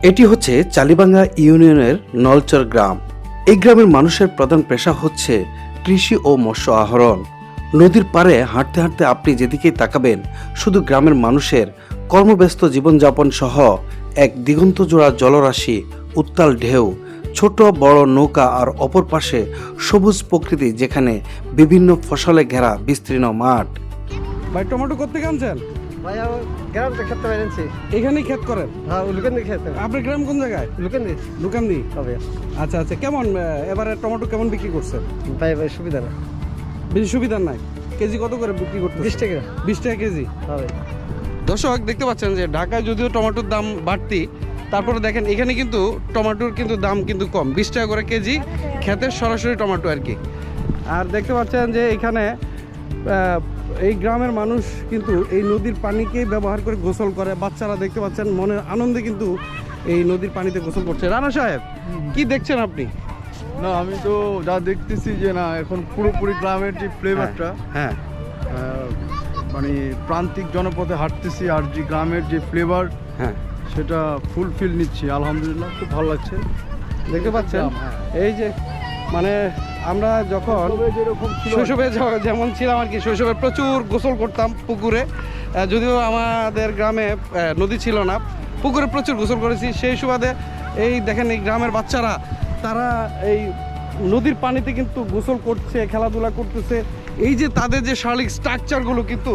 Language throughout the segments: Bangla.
এটি হচ্ছে চালিবাঙ্গা ইউনিয়নের নলচর গ্রাম। এই গ্রামের মানুষের প্রধান পেশা হচ্ছে কৃষি ও মৎস্য আহরণ। নদীর পাড়ে হাঁটতে হাঁটতে আপনি যেদিকেই তাকাবেন শুধু গ্রামের মানুষের কর্মব্যস্ত জীবনযাপন সহ এক দিগন্তজোড়া জলরাশি, উত্তাল ঢেউ, ছোট বড় নৌকা আর অপর পাশে সবুজ প্রকৃতি, যেখানে বিভিন্ন ফসলে ঘেরা বিস্তীর্ণ মাঠ। ভাই টমেটো কোথেকে আনছেন? ভাই গ্রাম থেকে খেতে পেরেছি। এখানেই ক্ষেত করেন? হ্যাঁ, লুকান্দি খেতে। আপনার গ্রাম কোন জায়গায়? লুকান্দি। লুকান্দি। কবে? আচ্ছা আচ্ছা, কেমন এবারে টমেটো কেমন বিক্রি করছেন? ভাই ভাই সুবিধা না, বেশি সুবিধা নাই। কেজি কত করে বিক্রি করতে? 20 টাকা। 20 টাকা কেজি। হ্যাঁ ভাই। দর্শক দেখতে পাচ্ছেন যে ঢাকায় যদিও টমেটোর দাম বাড়তি, তারপরে দেখেন এখানে কিন্তু টমেটোর কিন্তু দাম কিন্তু কম, 20 টাকা করে কেজি, ক্ষেতের সরাসরি টমেটো আর কি। আর দেখতে পাচ্ছেন যে এখানে এই গ্রামের মানুষ কিন্তু এই নদীর পানিকেই ব্যবহার করে গোসল করে। বাচ্চারা দেখতে পাচ্ছেন মনের আনন্দে কিন্তু এই নদীর পানিতে গোসল করছে। রানা সাহেব, কি দেখছেন আপনি? না, আমি তো যা দেখতেছি যে না, এখন পুরোপুরি গ্রামের যে ফ্লেভারটা, হ্যাঁ, মানে প্রান্তিক জনপথে হাঁটতেছি আর যে গ্রামের যে ফ্লেভার, হ্যাঁ, সেটা ফুলফিল নিচ্ছি। আলহামদুলিল্লাহ, খুব ভালো লাগছে। দেখতে পাচ্ছেন এই যে মানে আমরা যখন যেরকম ছিল, শৈশবে যেমন ছিলাম আর কি, শৈশবে প্রচুর গোসল করতাম পুকুরে। যদিও আমাদের গ্রামে নদী ছিল না, পুকুরে প্রচুর গোসল করেছি। সেই সুবাদে এই দেখেন এই গ্রামের বাচ্চারা তারা এই নদীর পানিতে কিন্তু গোসল করছে, খেলাধুলা করতেছে। এই যে তাদের যে শারীরিক স্ট্রাকচারগুলো কিন্তু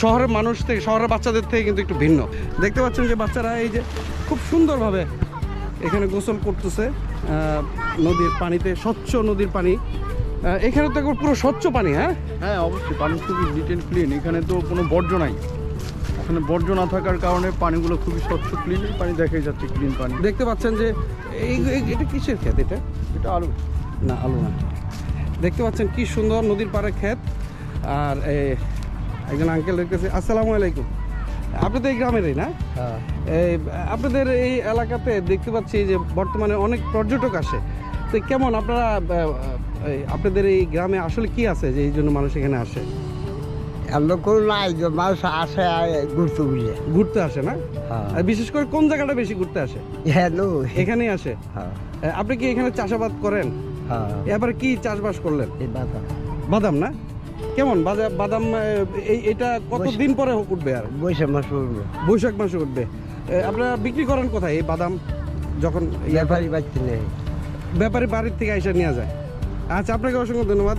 শহরের মানুষ থেকে, শহরের বাচ্চাদের থেকে কিন্তু একটু ভিন্ন। দেখতে পাচ্ছেন যে বাচ্চারা এই যে খুব সুন্দরভাবে এখানে গোসল করতেছে নদীর পানিতে, স্বচ্ছ নদীর পানি। এখানে তো একবার পুরো স্বচ্ছ পানি। হ্যাঁ হ্যাঁ অবশ্যই, পানি খুবই নিট অ্যান্ড ক্লিন। এখানে তো কোনো বর্জ্য নাই। এখানে বর্জ্য না থাকার কারণে পানিগুলো খুবই স্বচ্ছ, ক্লিন। পানি দেখাই যাচ্ছে ক্লিন পানি। দেখতে পাচ্ছেন যে এটা কিসের ক্ষেত? এটা আলু না, আলু না। দেখতে পাচ্ছেন কি সুন্দর নদীর পাড়ে ক্ষেত। আর একজন আঙ্কেল দেখতেছে। আসসালামু আলাইকুম। আপনি তো এই গ্রামেরই না? হ্যাঁ। এই আপনাদের এই এলাকাতে দেখতে পাচ্ছি যে বর্তমানে অনেক পর্যটক আসে। তো কেমন আপনারা আপনাদের এই গ্রামে আসলে কি আছে যে এই জন্য মানুষ এখানে আসে? আমরা কোনো নাই যে মানুষ আসে ঘুরতে বুঝে। ঘুরতে আসে না? হ্যাঁ। আর বিশেষ করে কোন জায়গাটা বেশি ঘুরতে আসে? হ্যালো। এখানেই আসে। হ্যাঁ। আপনি কি এখানে চাষাবাদ করেন? হ্যাঁ। এবার কি চাষবাস করলেন? এই বাতা বাদাম না? কেমন বাদাম এটা কতদিন পরে উঠবে? আর বৈশাখ মাস উঠবে। বৈশাখ মাসে উঠবে। আপনারা বিক্রি করেন কোথায় এই বাদাম? যখন ব্যাপারী বাচ্চা নেই। ব্যাপারী বাড়ির থেকে এসে নিয়ে যায়। আচ্ছা, আপনাকে অসংখ্য ধন্যবাদ।